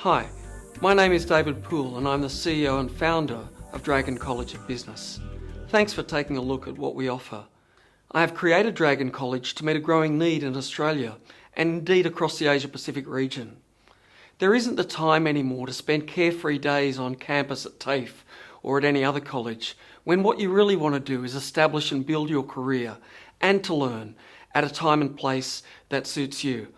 Hi, my name is David Poole and I'm the CEO and founder of Dragon College of Business. Thanks for taking a look at what we offer. I have created Dragon College to meet a growing need in Australia and indeed across the Asia Pacific region. There isn't the time anymore to spend carefree days on campus at TAFE or at any other college when what you really want to do is establish and build your career and to learn at a time and place that suits you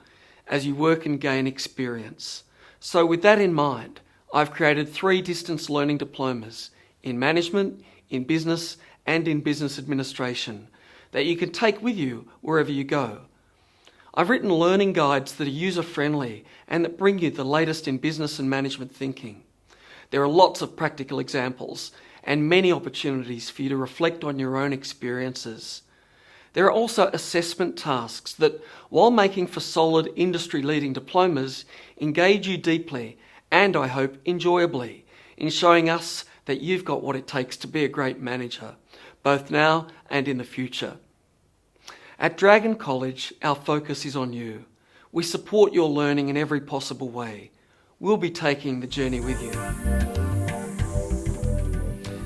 as you work and gain experience. So with that in mind, I've created 3 distance learning diplomas in management, in business and in business administration that you can take with you wherever you go. I've written learning guides that are user-friendly and that bring you the latest in business and management thinking. There are lots of practical examples and many opportunities for you to reflect on your own experiences. There are also assessment tasks that, while making for solid industry-leading diplomas, engage you deeply and, I hope, enjoyably in showing us that you've got what it takes to be a great manager, both now and in the future. At Dragon College, our focus is on you. We support your learning in every possible way. We'll be taking the journey with you.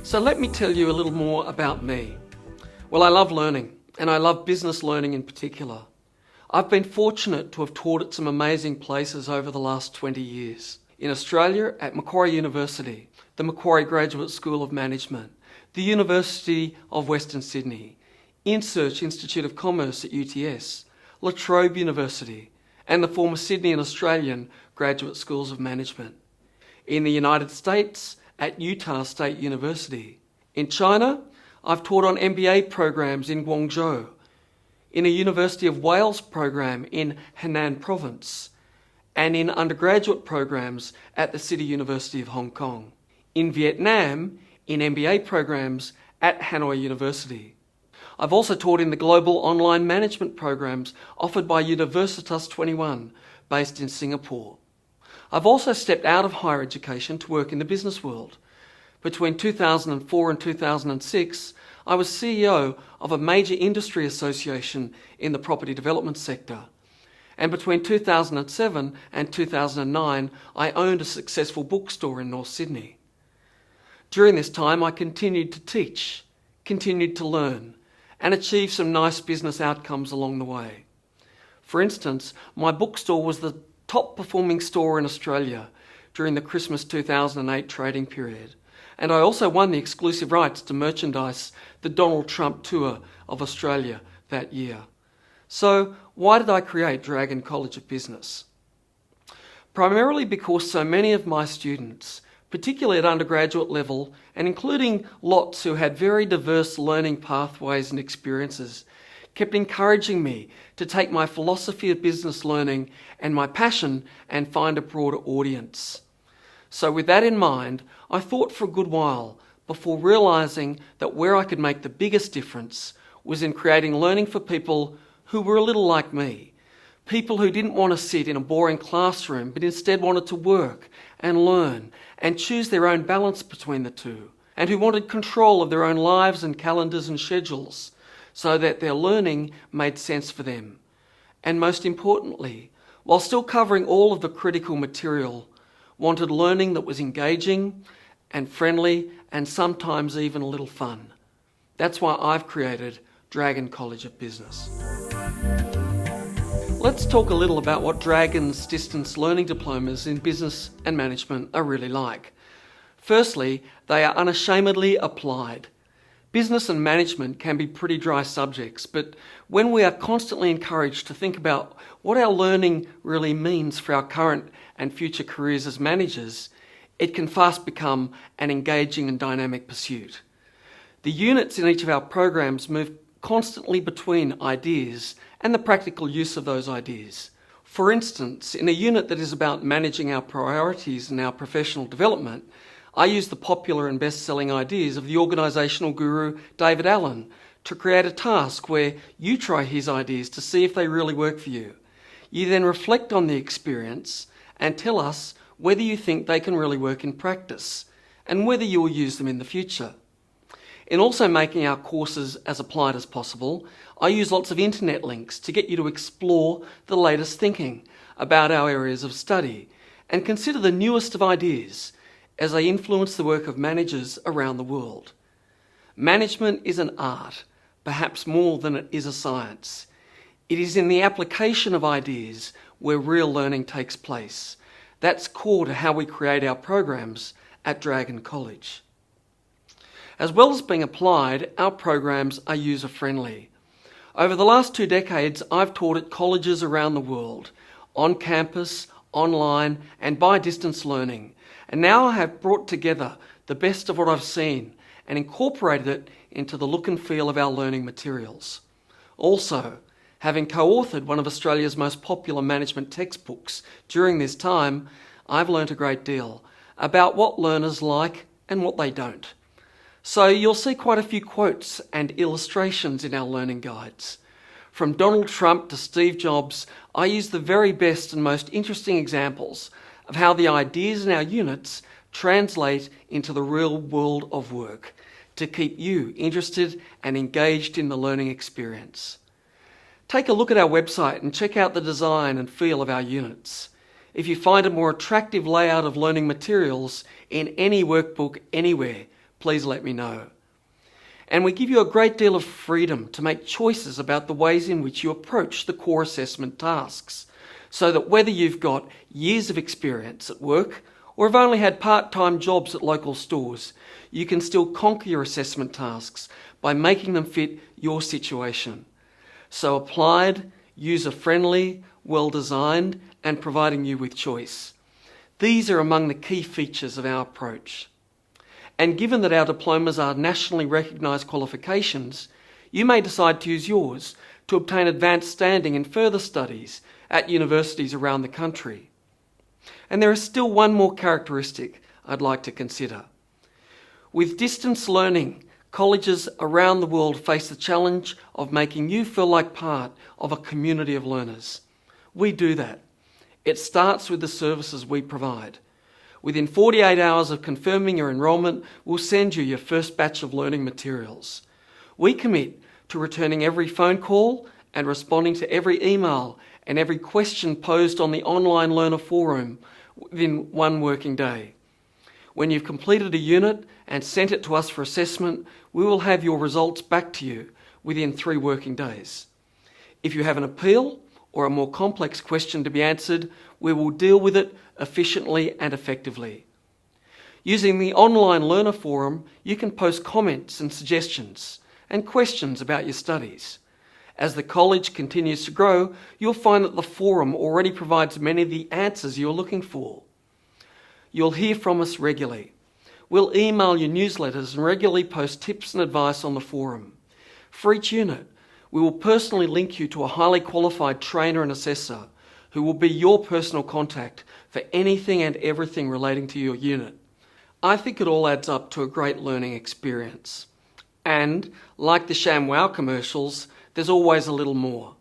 So let me tell you a little more about me. Well, I love learning. And I love business learning in particular. I've been fortunate to have taught at some amazing places over the last 20 years. In Australia, at Macquarie University, the Macquarie Graduate School of Management, the University of Western Sydney, InSearch Institute of Commerce at UTS, La Trobe University, and the former Sydney and Australian Graduate Schools of Management. In the United States, at Utah State University. In China, I've taught on MBA programs in Guangzhou, in a University of Wales program in Henan Province, and in undergraduate programs at the City University of Hong Kong. In Vietnam, in MBA programs at Hanoi University. I've also taught in the global online management programs offered by Universitas 21, based in Singapore. I've also stepped out of higher education to work in the business world. Between 2004 and 2006, I was CEO of a major industry association in the property development sector. And between 2007 and 2009, I owned a successful bookstore in North Sydney. During this time, I continued to teach, continued to learn, and achieve some nice business outcomes along the way. For instance, my bookstore was the top performing store in Australia during the Christmas 2008 trading period. And I also won the exclusive rights to merchandise the Donald Trump tour of Australia that year. So why did I create Dragon College of Business? Primarily because so many of my students, particularly at undergraduate level, and including lots who had very diverse learning pathways and experiences, kept encouraging me to take my philosophy of business learning and my passion and find a broader audience. So with that in mind, I thought for a good while before realising that where I could make the biggest difference was in creating learning for people who were a little like me. People who didn't want to sit in a boring classroom but instead wanted to work and learn and choose their own balance between the two, and who wanted control of their own lives and calendars and schedules so that their learning made sense for them. And most importantly, while still covering all of the critical material, wanted learning that was engaging and friendly and sometimes even a little fun. That's why I've created Dragon College of Business. Let's talk a little about what Dragon's distance learning diplomas in business and management are really like. Firstly, they are unashamedly applied. Business and management can be pretty dry subjects, but when we are constantly encouraged to think about what our learning really means for our current and future careers as managers, it can fast become an engaging and dynamic pursuit. The units in each of our programs move constantly between ideas and the practical use of those ideas. For instance, in a unit that is about managing our priorities and our professional development, I use the popular and best-selling ideas of the organisational guru David Allen to create a task where you try his ideas to see if they really work for you. You then reflect on the experience and tell us whether you think they can really work in practice and whether you will use them in the future. In also making our courses as applied as possible, I use lots of internet links to get you to explore the latest thinking about our areas of study and consider the newest of ideas as they influence the work of managers around the world. Management is an art, perhaps more than it is a science. It is in the application of ideas where real learning takes place. That's core to how we create our programs at Dragon College. As well as being applied, our programs are user-friendly. Over the last 2 decades, I've taught at colleges around the world, on campus, online, and by distance learning. And now I have brought together the best of what I've seen and incorporated it into the look and feel of our learning materials. Also, having co-authored one of Australia's most popular management textbooks during this time, I've learnt a great deal about what learners like and what they don't. So you'll see quite a few quotes and illustrations in our learning guides. From Donald Trump to Steve Jobs, I use the very best and most interesting examples of how the ideas in our units translate into the real world of work to keep you interested and engaged in the learning experience. Take a look at our website and check out the design and feel of our units. If you find a more attractive layout of learning materials in any workbook anywhere, please let me know. And we give you a great deal of freedom to make choices about the ways in which you approach the core assessment tasks, so that whether you've got years of experience at work or have only had part-time jobs at local stores, you can still conquer your assessment tasks by making them fit your situation. So applied, user-friendly, well-designed, and providing you with choice. These are among the key features of our approach. And given that our diplomas are nationally recognised qualifications, you may decide to use yours to obtain advanced standing in further studies at universities around the country. And there is still one more characteristic I'd like to consider. With distance learning, colleges around the world face the challenge of making you feel like part of a community of learners. We do that. It starts with the services we provide. Within 48 hours of confirming your enrolment, we'll send you your first batch of learning materials. We commit to returning every phone call and responding to every email and every question posed on the online learner forum within 1 working day. When you've completed a unit and sent it to us for assessment, we will have your results back to you within 3 working days. If you have an appeal or a more complex question to be answered, we will deal with it efficiently and effectively. Using the online learner forum, you can post comments and suggestions and questions about your studies. As the college continues to grow, you'll find that the forum already provides many of the answers you're looking for. You'll hear from us regularly. We'll email you newsletters and regularly post tips and advice on the forum. For each unit, we will personally link you to a highly qualified trainer and assessor who will be your personal contact for anything and everything relating to your unit. I think it all adds up to a great learning experience. And, like the ShamWow commercials, there's always a little more.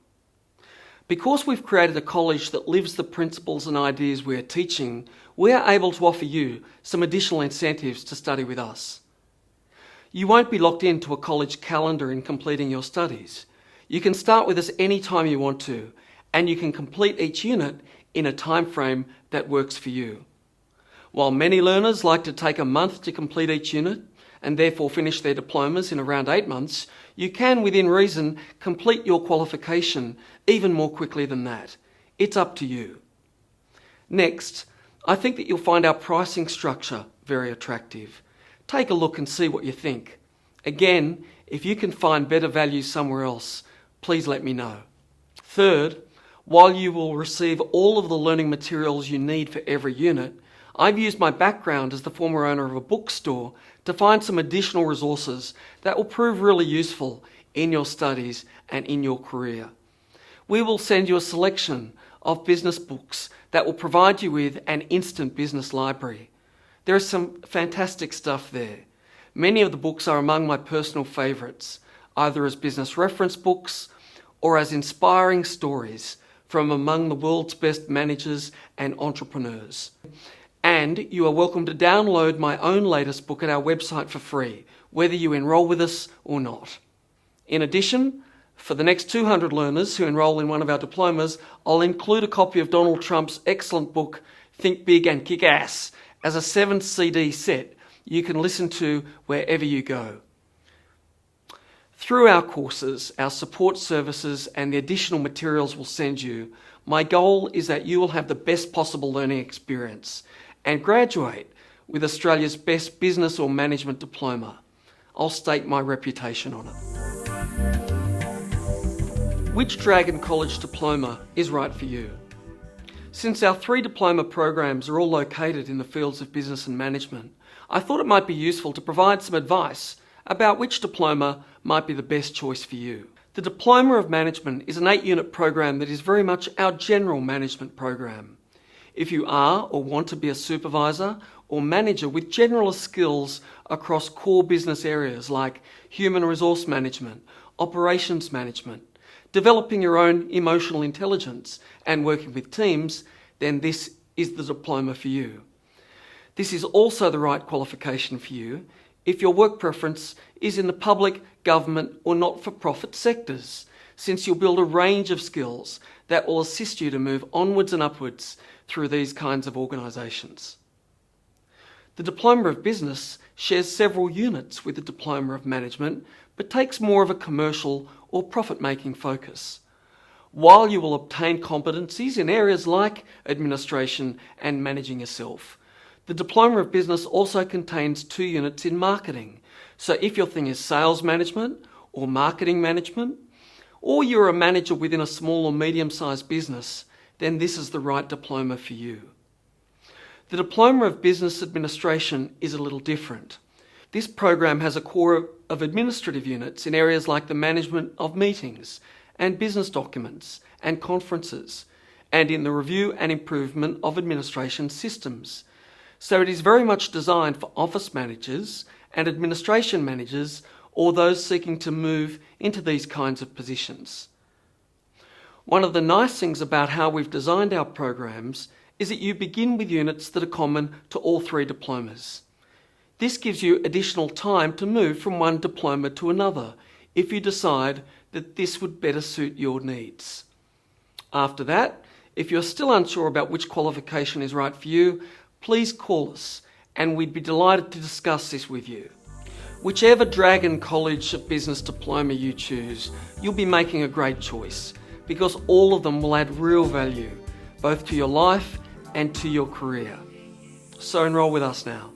Because we've created a college that lives the principles and ideas we are teaching, we are able to offer you some additional incentives to study with us. You won't be locked into a college calendar in completing your studies. You can start with us any time you want to, and you can complete each unit in a time frame that works for you. While many learners like to take a month to complete each unit, and therefore finish their diplomas in around 8 months, you can, within reason, complete your qualification even more quickly than that. It's up to you. Next, I think that you'll find our pricing structure very attractive. Take a look and see what you think. Again, if you can find better value somewhere else, please let me know. Third, while you will receive all of the learning materials you need for every unit, I've used my background as the former owner of a bookstore to find some additional resources that will prove really useful in your studies and in your career. We will send you a selection of business books that will provide you with an instant business library. There is some fantastic stuff there. Many of the books are among my personal favourites, either as business reference books or as inspiring stories from among the world's best managers and entrepreneurs. And you are welcome to download my own latest book at our website for free, whether you enrol with us or not. In addition, for the next 200 learners who enrol in one of our diplomas, I'll include a copy of Donald Trump's excellent book, Think Big and Kick Ass as a 7 CD set you can listen to wherever you go. Through our courses, our support services and the additional materials we'll send you, my goal is that you will have the best possible learning experience and graduate with Australia's best business or management diploma. I'll stake my reputation on it. Which Dragon College diploma is right for you? Since our 3 diploma programs are all located in the fields of business and management, I thought it might be useful to provide some advice about which diploma might be the best choice for you. The Diploma of Management is an 8-unit program that is very much our general management program. If you are or want to be a supervisor or manager with generalist skills across core business areas like human resource management, operations management, developing your own emotional intelligence and working with teams, then this is the diploma for you. This is also the right qualification for you if your work preference is in the public, government or not-for-profit sectors, since you'll build a range of skills that will assist you to move onwards and upwards through these kinds of organisations. The Diploma of Business shares several units with the Diploma of Management, but takes more of a commercial or profit-making focus. While you will obtain competencies in areas like administration and managing yourself, the Diploma of Business also contains 2 units in marketing. So if your thing is sales management or marketing management, or you're a manager within a small or medium-sized business, then this is the right diploma for you. The Diploma of Business Administration is a little different. This program has a core of administrative units in areas like the management of meetings and business documents and conferences, and in the review and improvement of administration systems. So it is very much designed for office managers and administration managers or those seeking to move into these kinds of positions. One of the nice things about how we've designed our programs is that you begin with units that are common to all 3 diplomas. This gives you additional time to move from one diploma to another if you decide that this would better suit your needs. After that, if you're still unsure about which qualification is right for you, please call us and we'd be delighted to discuss this with you. Whichever Dragon College of Business diploma you choose, you'll be making a great choice because all of them will add real value, both to your life and to your career. So enrol with us now.